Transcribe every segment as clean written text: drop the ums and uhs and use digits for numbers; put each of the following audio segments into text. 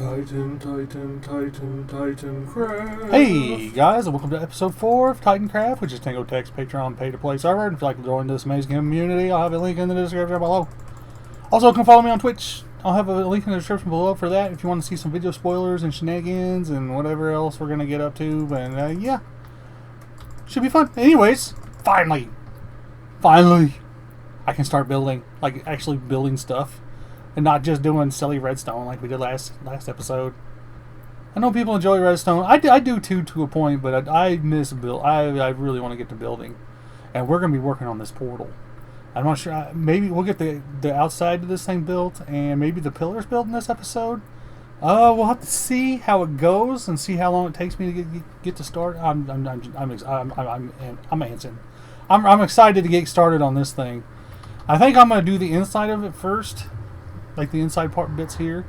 Titancraft. Hey guys, and welcome to episode 4 of Titancraft, which is Tango Tech's Patreon pay-to-play server. And if you'd like to join this amazing community, I'll have a link in the description below. Also, you can follow me on Twitch. I'll have a link in the description below for that if you want to see some video spoilers and shenanigans and whatever else we're going to get up to. And yeah, should be fun. Anyways, finally, I can start building, like actually building stuff. And not just doing silly redstone like we did last episode. I know people enjoy redstone. I do too, to a point, but I miss build. I really want to get to building, and we're gonna be working on this portal. I'm not sure. Maybe we'll get the outside of this thing built, and maybe the pillars built in this episode. We'll have to see how it goes and see how long it takes me to get to start. I'm antsing. I'm excited to get started on this thing. I think I'm gonna do the inside of it first. Like the inside part bits here.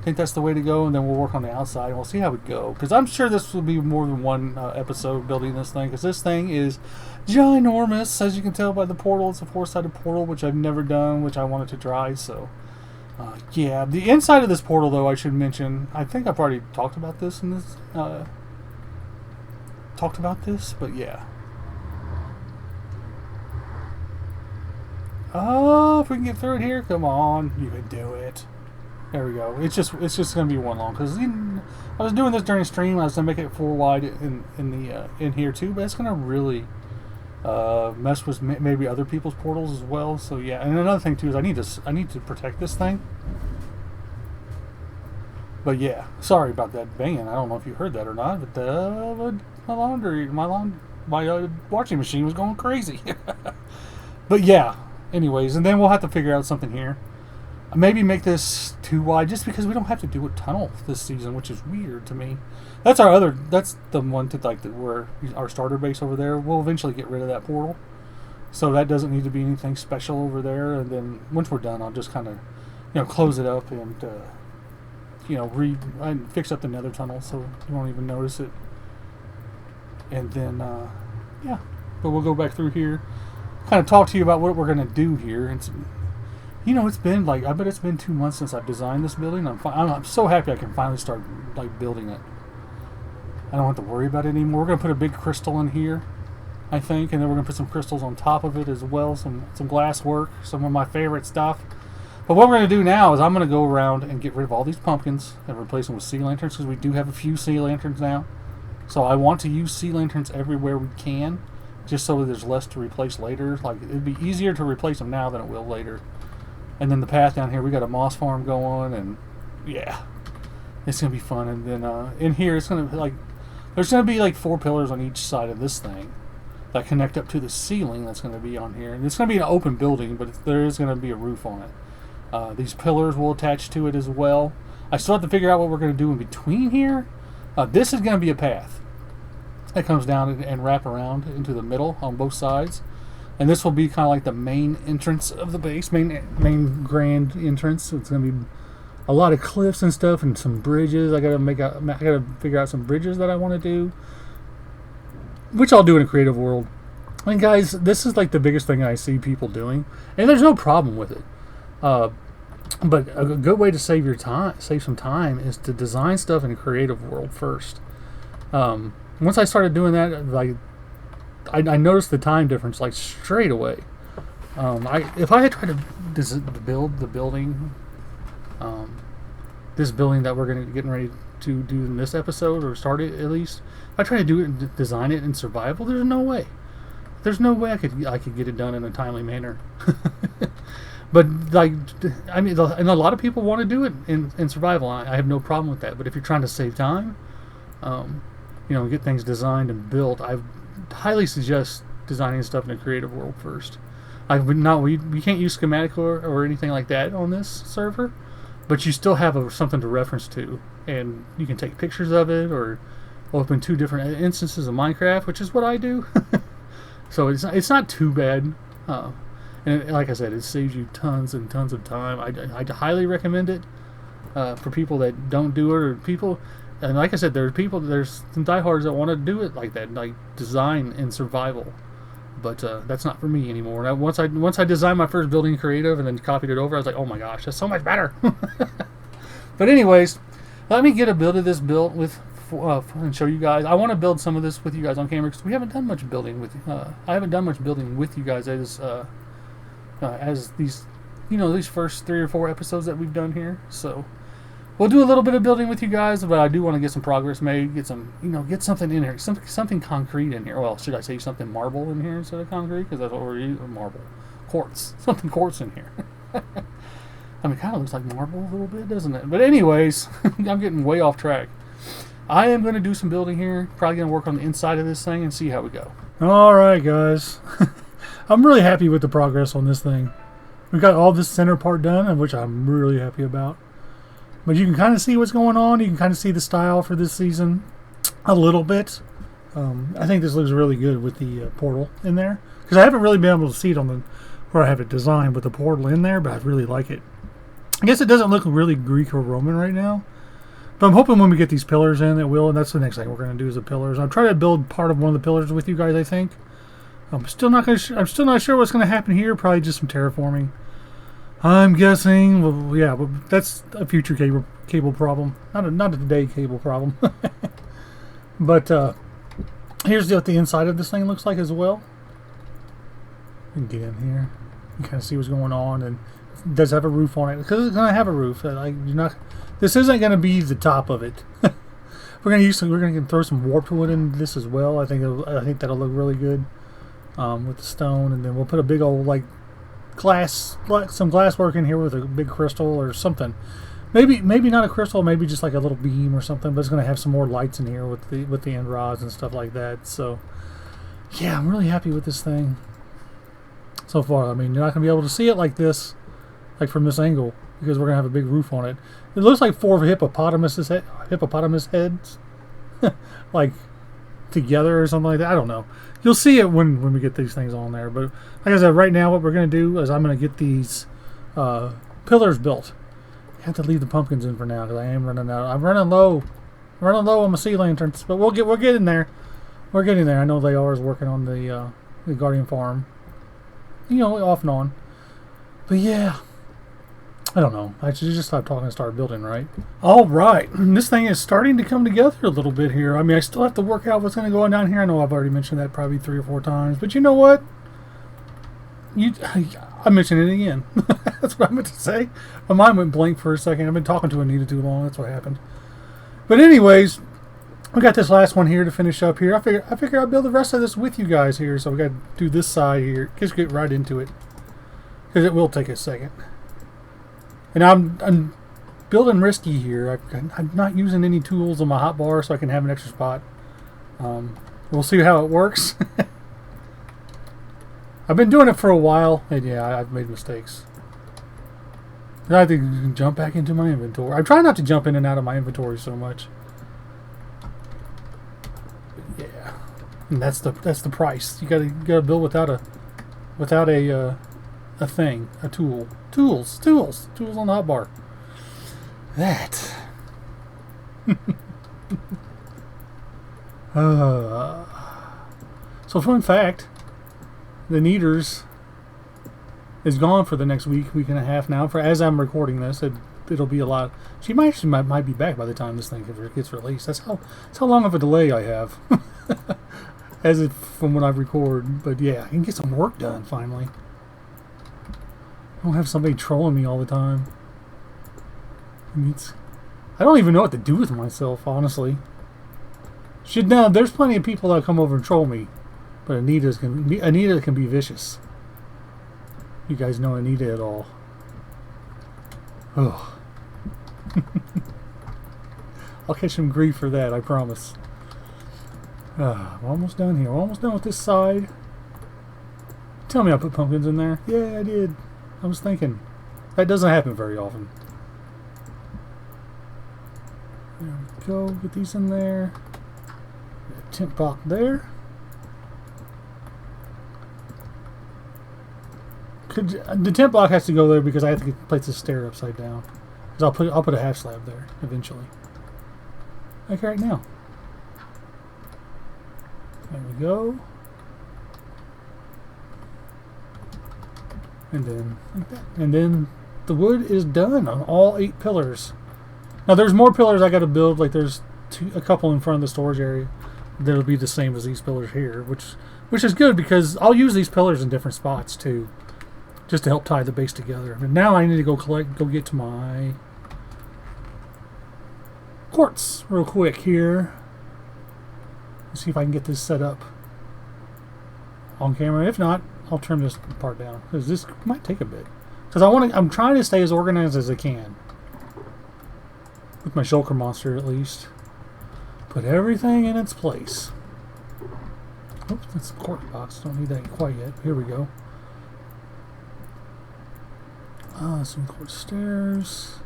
I think that's the way to go, and then we'll work on the outside and we'll see how we go. Because I'm sure this will be more than one episode building this thing, because this thing is ginormous. As you can tell by the portal, it's a 4-sided portal, which I've never done, which I wanted to try. So yeah, the inside of this portal, though, I should mention, I think I've already talked about this in this but yeah. Oh, if we can get through it here, come on, you can do it. There we go. It's just gonna be one long, because I was doing this during stream. I was gonna make it 4 wide in here too, but it's gonna really mess with maybe other people's portals as well. So yeah, and another thing too is I need to protect this thing. But yeah, sorry about that banging. I don't know if you heard that or not, but my washing machine was going crazy. But yeah. Anyways, and then we'll have to figure out something here. Maybe make this 2 wide, just because we don't have to do a tunnel this season, which is weird to me. That's the one to where our starter base over there. We'll eventually get rid of that portal, so that doesn't need to be anything special over there. And then once we're done, I'll just kind of, close it up and fix up the nether tunnel so you won't even notice it. And then yeah, but we'll go back through here. Kind of talk to you about what we're going to do here. It's been I bet it's been 2 months since I've designed this building. I'm so happy I can finally start building it. I don't have to worry about it anymore. We're going to put a big crystal in here, I think, and then we're going to put some crystals on top of it as well, some glass work, some of my favorite stuff. But what we're going to do now is I'm going to go around and get rid of all these pumpkins and replace them with sea lanterns, because we do have a few sea lanterns now. So I want to use sea lanterns everywhere we can, just so that there's less to replace later. Like, it'd be easier to replace them now than it will later. And then the path down here, we got a moss farm going, and yeah, it's gonna be fun. And then in here, it's gonna be there's gonna be 4 pillars on each side of this thing that connect up to the ceiling that's gonna be on here. And it's gonna be an open building, but there is gonna be a roof on it. These pillars will attach to it as well. I still have to figure out what we're gonna do in between here. This is gonna be a path that comes down and wrap around into the middle on both sides, and this will be kind of like the main entrance of the base, main grand entrance. It's going to be a lot of cliffs and stuff, and some bridges. I gotta figure out some bridges that I want to do, which I'll do in a creative world. And guys, this is the biggest thing I see people doing, and there's no problem with it. But a good way to save some time, is to design stuff in a creative world first. Once I started doing that, I noticed the time difference straight away. If I had tried to build the building, this building that we're getting ready to do in this episode, or start it at least, if I try to do it and design it in survival, there's no way. There's no way I could get it done in a timely manner. But and a lot of people want to do it in survival. I have no problem with that. But if you're trying to save time, get things designed and built, I highly suggest designing stuff in a creative world first. We can't use schematic or anything like that on this server, but you still have something to reference to, and you can take pictures of it or open 2 different instances of Minecraft, which is what I do. So it's not too bad, and like I said, it saves you tons and tons of time. I highly recommend it for people that don't do it, or people. And like I said, there's some diehards that want to do it like that, design in survival. But that's not for me anymore. And once I designed my first building creative and then copied it over, I was like, oh my gosh, that's so much better. But anyways, Let me get a build of this built with and show you guys. I want to build some of this with you guys on camera because we haven't done much building with. I haven't done much building with you guys as these, these first 3 or 4 episodes that we've done here. So we'll do a little bit of building with you guys, but I do want to get some progress made. Get some, get something in here, something concrete in here. Well, should I say something marble in here instead of concrete? Because that's what we're using. Marble, quartz, something quartz in here. I mean, it kind of looks like marble a little bit, doesn't it? But anyways, I'm getting way off track. I am going to do some building here. Probably going to work on the inside of this thing and see how we go. All right, guys. I'm really happy with the progress on this thing. We've got all this center part done, which I'm really happy about. But you can kind of see what's going on. You can kind of see the style for this season a little bit. I think this looks really good with the portal in there. Because I haven't really been able to see it on where I have it designed with the portal in there, but I really like it. I guess it doesn't look really Greek or Roman right now, but I'm hoping when we get these pillars in, it will, and that's the next thing we're going to do is the pillars. I'll try to build part of one of the pillars with you guys, I think. I'm still not sure what's going to happen here. Probably just some terraforming. I'm guessing. Well, yeah, but that's a future cable problem, not a today cable problem. But here's what the inside of this thing looks like as well. You can get in here. You kind of see what's going on, and it does have a roof on it because it's going to have a roof. This isn't going to be the top of it. We're going to throw some warp wood in this as well. I think that'll look really good with the stone, and then we'll put a big old some glass work in here with a big crystal or something. Maybe not a crystal, maybe just like a little beam or something. But it's going to have some more lights in here with the end rods and stuff like that. So yeah, I'm really happy with this thing so far. I mean, you're not going to be able to see it like this, like from this angle, because we're going to have a big roof on it. It looks like 4 hippopotamus heads, like together or something like that. I don't know. You'll see it when we get these things on there. But like I said, right now what we're going to do is I'm going to get these pillars built. I have to leave the pumpkins in for now because I am running out. I'm running low. On my sea lanterns, but we're getting there. We're getting there. I know they are working on the Guardian farm. Off and on. But yeah, I don't know. I should just stop talking and start building, right? All right. This thing is starting to come together a little bit here. I mean, I still have to work out what's going to go on down here. I know I've already mentioned that probably 3 or 4 times. But you know what? I mentioned it again. That's what I meant to say. My mind went blank for a second. I've been talking to Anita too long. That's what happened. But anyways, we got this last one here to finish up here. I figure I'll build the rest of this with you guys here. So we got to do this side here. Just get right into it, because it will take a second. And I'm building risky here. I'm not using any tools on my hotbar, so I can have an extra spot. We'll see how it works. I've been doing it for a while, and yeah, I've made mistakes. I think you can jump back into my inventory. I try not to jump in and out of my inventory so much. But yeah, and that's the price. You gotta build without a thing, a tool. Tools on the hotbar. That. So fun fact, the Neaters is gone for the next week and a half now. For as I'm recording this, it'll be a lot. She might be back by the time this thing gets released. That's how long of a delay I have, from when I record. But yeah, I can get some work done finally. I don't have somebody trolling me all the time. I don't even know what to do with myself, honestly. There's plenty of people that come over and troll me, but Anita can be vicious. You guys know Anita at all? Oh, I'll catch some grief for that, I promise. We're almost done here. We're almost done with this side. Tell me I put pumpkins in there. Yeah, I did. I was thinking. That doesn't happen very often. There we go. Get these in there. Tent block there. The tent block has to go there because I have to place the stair upside down. Because I'll put a half slab there eventually. Like right now. There we go. And then like that. And then the wood is done on all 8 pillars. Now there's more pillars I got to build. Like there's a couple in front of the storage area that'll be the same as these pillars here, which is good because I'll use these pillars in different spots too, just to help tie the base together. But now I need to go get to my quartz real quick here. Let's see if I can get this set up on camera. If not, I'll trim this part down because this might take a bit. Because I'm trying to stay as organized as I can with my shulker monster at least. Put everything in its place. Oops, that's a quartz box. Don't need that quite yet. Here we go. Some quartz stairs.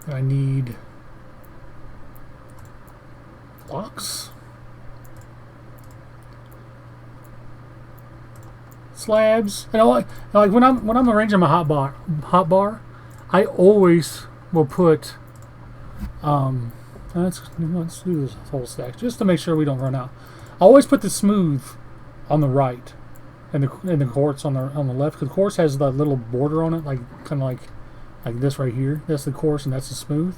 I need blocks. Slabs. And like when I'm arranging my hot bar, I always will put let's do this whole stack just to make sure we don't run out. I always put the smooth on the right and the quartz on the left, because the quartz has the little border on it, like kind of like this right here. That's the quartz and that's the smooth.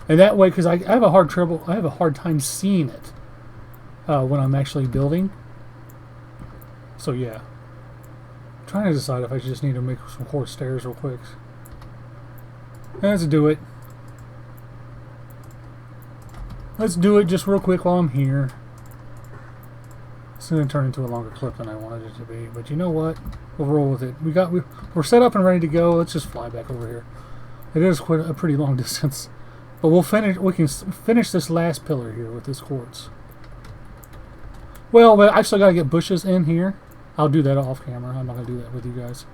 And that way, because I have a hard time seeing it when I'm actually building. So yeah, I'm trying to decide if I just need to make some quartz stairs real quick. Let's do it. Let's do it just real quick while I'm here. It's going to turn into a longer clip than I wanted it to be, but you know what? We'll roll with it. We're set up and ready to go. Let's just fly back over here. It is quite a pretty long distance, but we can finish this last pillar here with this quartz. Well, I still got to get bushes in here. I'll do that off camera. I'm not going to do that with you guys.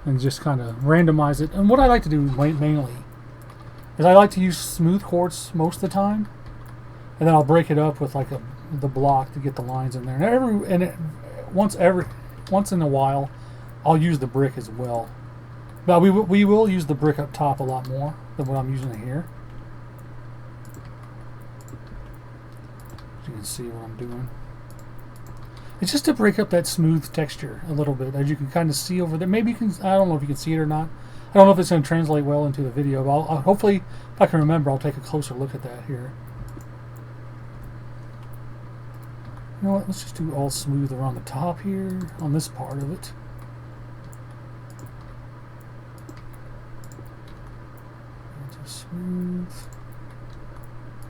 And just kind of randomize it. And what I like to do mainly is I like to use smooth quartz most of the time, and then I'll break it up with like the block to get the lines in there. And once in a while, I'll use the brick as well. But we will use the brick up top a lot more than what I'm using here. As you can see what I'm doing. It's just to break up that smooth texture a little bit, as you can kind of see over there. Maybe you can, I don't know if you can see it or not. I don't know if it's going to translate well into the video, but I'll hopefully, if I can remember, I'll take a closer look at that here. You know what, let's just do all smooth around the top here, on this part of it. Smooth.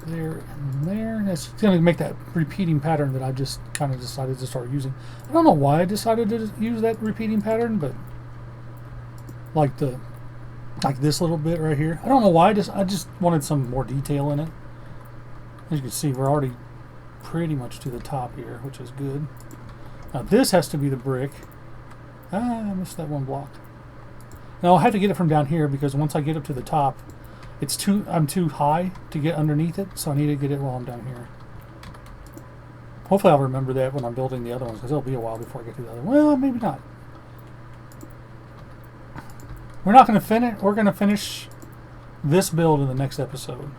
There and there. That's going to make that repeating pattern that I just kind of decided to start using. I don't know why I decided to use that repeating pattern, but like this little bit right here. I don't know why. I just wanted some more detail in it. As you can see, we're already pretty much to the top here, which is good. Now this has to be the brick. I missed that one block. Now I'll have to get it from down here, because once I get up to the top, I'm too high to get underneath it, so I need to get it while I'm down here. Hopefully I'll remember that when I'm building the other ones, because it'll be a while before I get to the other one. Well, maybe not. We're not going to finish. We're going to finish this build in the next episode.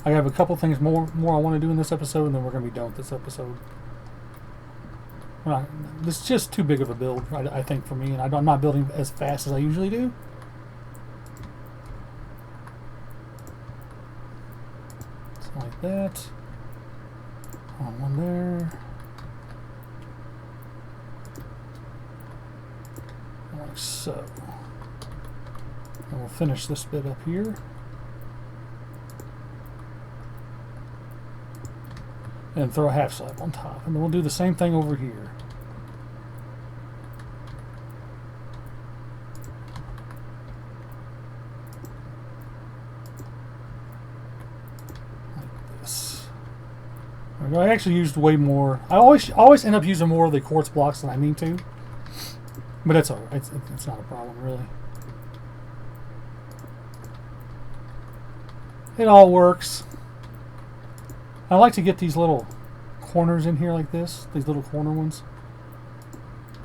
I have a couple things more I want to do in this episode, and then we're going to be done with this episode. It's just too big of a build, I think, for me, and I'm not building as fast as I usually do. Something like that. One there. Like so. And we'll finish this bit up here. And throw a half slab on top. And then we'll do the same thing over here. Like this. I actually used way more. I always end up using more of the quartz blocks than I need to. But that's alright. It's not a problem, really. It all works. I like to get these little corners in here like this, these little corner ones.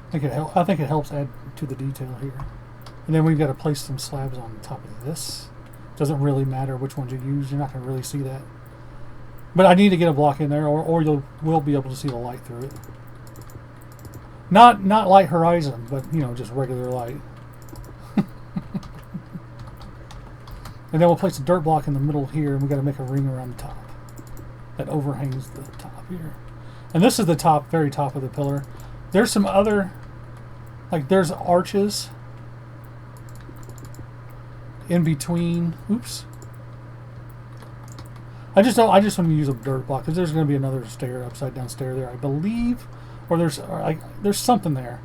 I think it helps add to the detail here. And then we've got to place some slabs on top of this. Doesn't really matter which ones you use, you're not going to really see that. But I need to get a block in there, or you will be able to see the light through it. Not light horizon, but you know, just regular light. And then we'll place a dirt block in the middle here, and we got to make a ring around the top that overhangs the top here. And this is the top, very top of the pillar. There's some other, like there's arches in between. Oops. I just want to use a dirt block because there's going to be another stair, upside down stair there, I believe, or there's something there,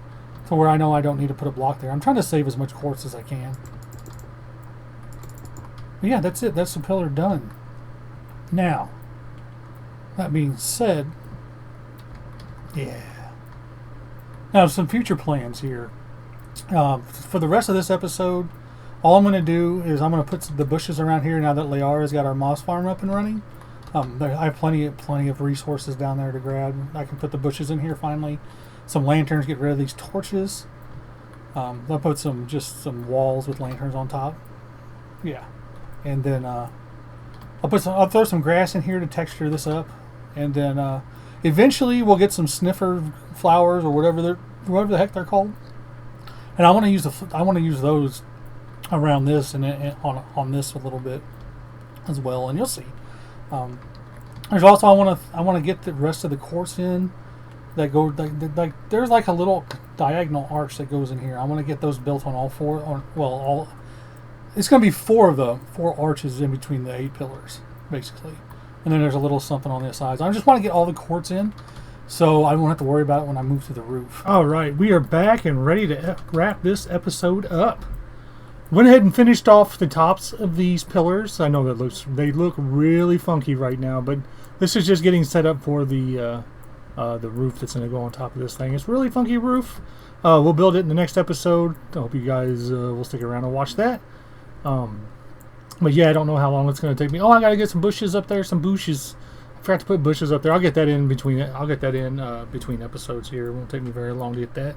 to where I know I don't need to put a block there. I'm trying to save as much quartz as I can. But yeah, that's it. That's the pillar done. Now, that being said, yeah. Now some future plans here. For the rest of this episode, all I'm going to do is I'm going to put the bushes around here now that Liara's got our moss farm up and running. I have plenty of resources down there to grab. I can put the bushes in here finally. Some lanterns, get rid of these torches. I'll put some walls with lanterns on top. Yeah. And then I'll throw some grass in here to texture this up. And then eventually we'll get some sniffer flowers or whatever the heck they're called. And I want to use those around this and on this a little bit as well, and you'll see. There's also I want to get the rest of the quartz in that go like there's like a little diagonal arch that goes in here. I want to get those built on all four. It's going to be four arches in between the 8 pillars basically, and then there's a little something on the sides. I just want to get all the quartz in, so I won't have to worry about it when I move to the roof. All right, we are back and ready to wrap this episode up. Went ahead and finished off the tops of these pillars. I know they look really funky right now, but this is just getting set up for the roof that's going to go on top of this thing. It's a really funky roof. We'll build it in the next episode. I hope you guys will stick around and watch that. But yeah, I don't know how long it's going to take me. Oh, I got to get some bushes up there. Some bushes. I forgot to put bushes up there. I'll get that in between. Between episodes here. It won't take me very long to get that.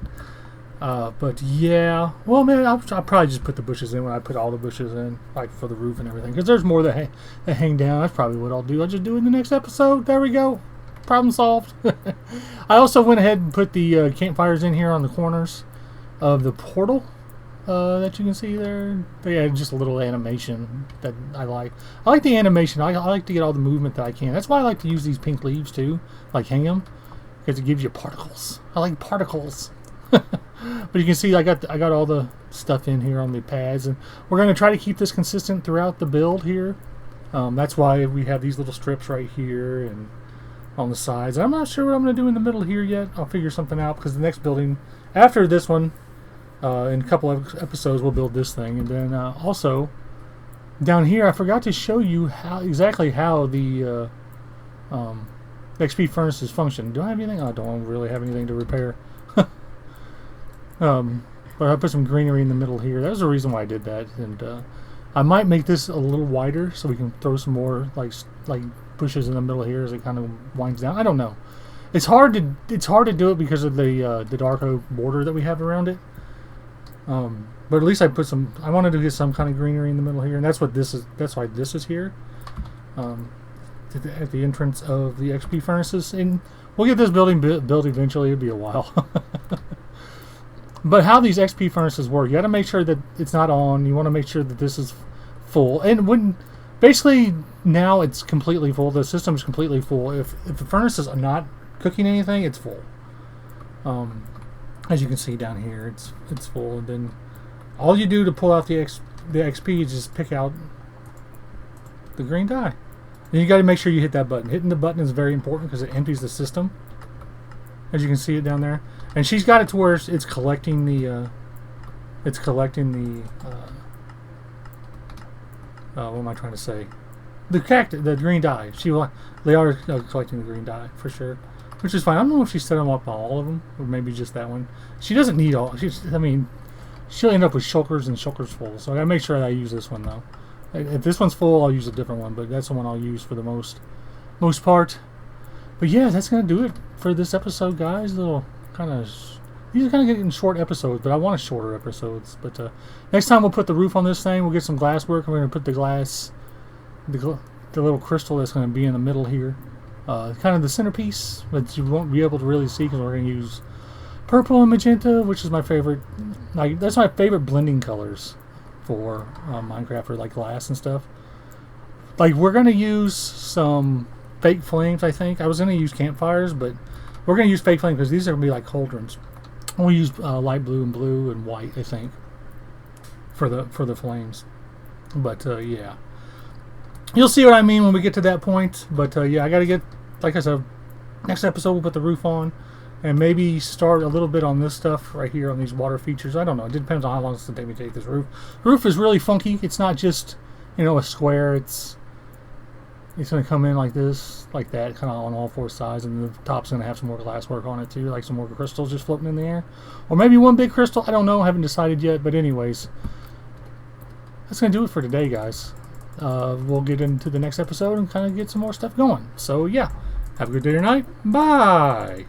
But yeah, well, maybe I'll probably just put the bushes in when I put all the bushes in, like for the roof and everything, because there's more that hang down. That's probably what I'll do. I'll just do it in the next episode. There we go. Problem solved. I also went ahead and put the campfires in here on the corners of the portal that you can see there. They had just a little animation that I like. I like the animation. I like to get all the movement that I can. That's why I like to use these pink leaves too, like hang them, because it gives you particles. I like particles. But you can see I got all the stuff in here on the pads, and we're going to try to keep this consistent throughout the build here. That's why we have these little strips right here and on the sides. I'm not sure what I'm going to do in the middle here yet. I'll figure something out, because the next building after this one, in a couple of episodes, we'll build this thing. And then also down here, I forgot to show you exactly how the XP furnaces function. Do I have anything? I don't really have anything to repair. But I put some greenery in the middle here. That was the reason why I did that. And I might make this a little wider so we can throw some more like bushes in the middle here as it kind of winds down. I don't know. It's hard to do it because of the dark oak border that we have around it. But at least I put some. I wanted to get some kind of greenery in the middle here, and that's what this is. That's why this is here. At the entrance of the XP furnaces, and we'll get this building built eventually. It'll be a while. But how these XP furnaces work, you got to make sure that it's not on. You want to make sure that this is full. And basically now it's completely full. The system is completely full. If the furnace is not cooking anything, it's full. As you can see down here, it's full. And then all you do to pull out the XP is just pick out the green dye. And you got to make sure you hit that button. Hitting the button is very important because it empties the system. As you can see it down there. And she's got it to where it's collecting the what am I trying to say? The green dye. They are collecting the green dye for sure, which is fine. I don't know if she set them up on all of them or maybe just that one. She doesn't need all. She'll end up with shulkers and shulkers full. So I gotta make sure that I use this one though. If this one's full, I'll use a different one, but that's the one I'll use for the most part. But yeah, that's gonna do it for this episode, guys. These are kind of getting short episodes, but I want shorter episodes. But next time we'll put the roof on this thing. We'll get some glass work, and we're gonna put the glass, the little crystal that's gonna be in the middle here, kind of the centerpiece, but you won't be able to really see because we're gonna use Purple and magenta, which is my favorite. Like, that's my favorite blending colors for Minecraft, or like glass and stuff. Like, we're gonna use some fake flames. I think I was gonna use campfires, but we're gonna use fake flames because these are gonna be like cauldrons. We'll use light blue and white, I think, for the flames. But yeah, you'll see what I mean when we get to that point. But yeah, I gotta get, like I said, next episode we'll put the roof on. And maybe start a little bit on this stuff right here on these water features. I don't know. It depends on how long it's going to take me to take this roof. The roof is really funky. It's not just, you know, a square. It's going to come in like this, like that, kind of on all four sides. And the top's going to have some more glass work on it too, like some more crystals just floating in the air. Or maybe one big crystal. I don't know. I haven't decided yet. But anyways, that's going to do it for today, guys. We'll get into the next episode and kind of get some more stuff going. So yeah, have a good day or night. Bye.